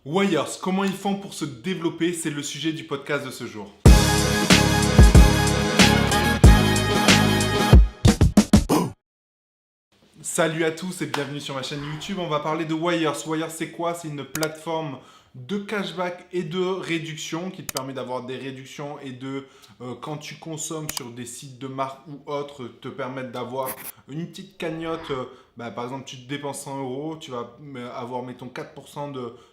Wires, comment ils font pour se développer? C'est le sujet du podcast de ce jour. Salut à tous et bienvenue sur ma chaîne YouTube. On va parler de Wires. Wires, c'est quoi? C'est une plateforme de cashback et de réduction qui te permet d'avoir des réductions et quand tu consommes sur des sites de marque ou autres, te permettre d'avoir une petite cagnotte. Par exemple, tu te dépenses 100 euros, tu vas avoir, mettons, 4%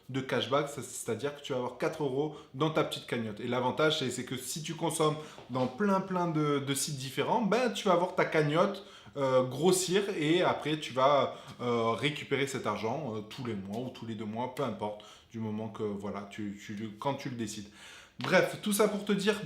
de cashback, c'est-à-dire que tu vas avoir 4 euros dans ta petite cagnotte. Et l'avantage, c'est que si tu consommes dans plein de sites différents, tu vas avoir ta cagnotte grossir et après tu vas récupérer cet argent tous les mois ou tous les 2 mois, peu importe, du moment que voilà, quand tu le décides. Bref, tout ça pour te dire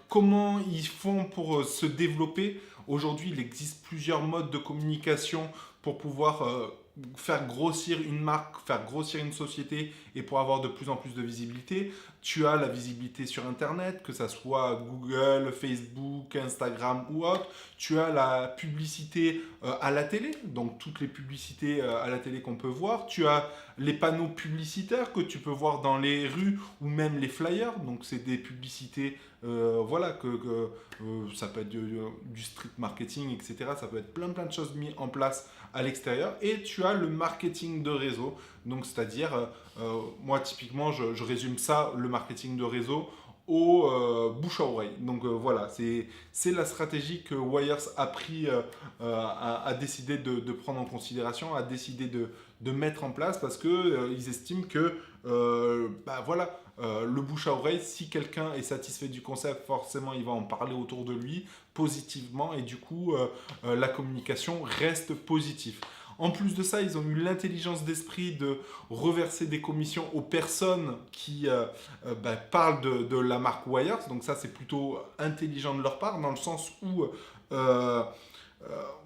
comment ils font pour se développer. Aujourd'hui, il existe plusieurs modes de communication pour pouvoir faire grossir une marque, faire grossir une société et pour avoir de plus en plus de visibilité. Tu as la visibilité sur Internet, que ce soit Google, Facebook, Instagram ou autre. Tu as la publicité à la télé, donc toutes les publicités à la télé qu'on peut voir. Tu as les panneaux publicitaires que tu peux voir dans les rues ou même les flyers. Donc c'est des publicités, ça peut être du street marketing, etc. Ça peut être plein de choses mises en place à l'extérieur. Et tu as le marketing de réseau. Donc c'est-à-dire, moi typiquement, je résume ça, le marketing de réseau, au bouche à oreille. Donc voilà, c'est la stratégie que Wires a pris, a décidé de prendre en considération, a décidé de mettre en place parce que ils estiment que le bouche à oreille, si quelqu'un est satisfait du concept, forcément il va en parler autour de lui positivement et du coup la communication reste positive. En plus de ça, ils ont eu l'intelligence d'esprit de reverser des commissions aux personnes qui parlent de la marque Wires. Donc ça, c'est plutôt intelligent de leur part, dans le sens où,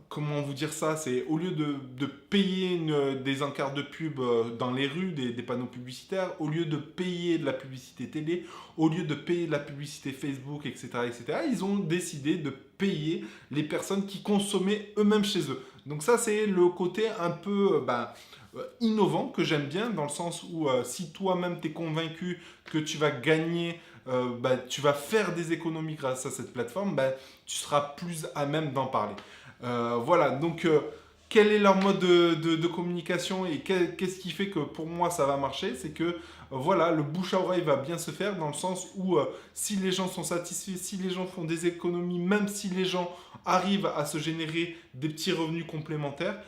comment vous dire ça, c'est au lieu de payer des encarts de pub dans les rues, des panneaux publicitaires, au lieu de payer de la publicité télé, au lieu de payer de la publicité Facebook, etc., ils ont décidé de payer les personnes qui consommaient eux-mêmes chez eux. Donc ça, c'est le côté un peu innovant que j'aime bien, dans le sens où si toi-même tu es convaincu que tu vas gagner, tu vas faire des économies grâce à cette plateforme, tu seras plus à même d'en parler. Voilà, donc quel est leur mode de communication et qu'est-ce qui fait que pour moi ça va marcher? C'est que voilà, le bouche à oreille va bien se faire dans le sens où si les gens sont satisfaits, si les gens font des économies, même si les gens arrivent à se générer des petits revenus complémentaires,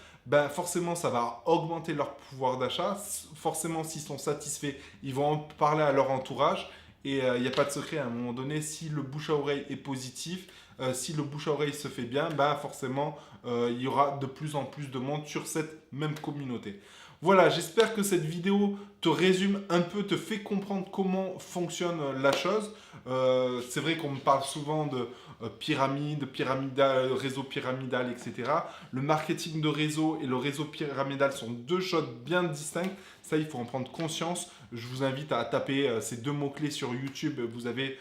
forcément ça va augmenter leur pouvoir d'achat. Forcément, s'ils sont satisfaits, ils vont en parler à leur entourage. Et il n'y a pas de secret, à un moment donné, si le bouche à oreille est positif, si le bouche à oreille se fait bien, forcément, il y aura de plus en plus de monde sur cette même communauté. Voilà, j'espère que cette vidéo te résume un peu, te fait comprendre comment fonctionne la chose. C'est vrai qu'on me parle souvent de réseau pyramidal, etc. Le marketing de réseau et le réseau pyramidal sont deux choses bien distinctes. Ça, il faut en prendre conscience. Je vous invite à taper ces deux mots-clés sur YouTube. Vous avez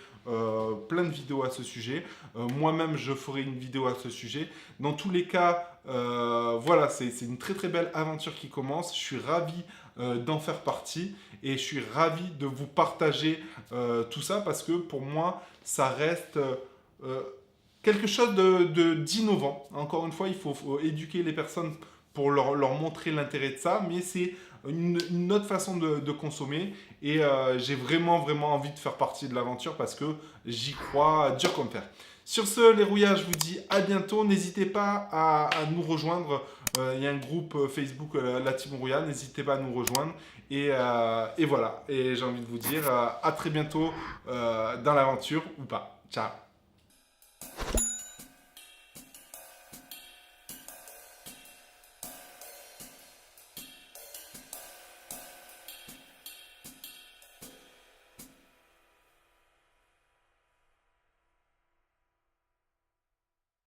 plein de vidéos à ce sujet. Moi-même, je ferai une vidéo à ce sujet. Dans tous les cas, voilà, c'est une très belle aventure qui commence. Je suis ravi d'en faire partie et je suis ravi de vous partager tout ça parce que pour moi, ça reste quelque chose d'innovant. Encore une fois, il faut éduquer les personnes pour leur montrer l'intérêt de ça, mais c'est une autre façon de consommer et j'ai vraiment envie de faire partie de l'aventure parce que j'y crois dur comme fer. Sur ce, les rouillards, je vous dis à bientôt. N'hésitez pas à nous rejoindre. Il y a un groupe Facebook, la Team Rouillard. N'hésitez pas à nous rejoindre. Et voilà. Et j'ai envie de vous dire à très bientôt dans l'aventure ou pas. Ciao.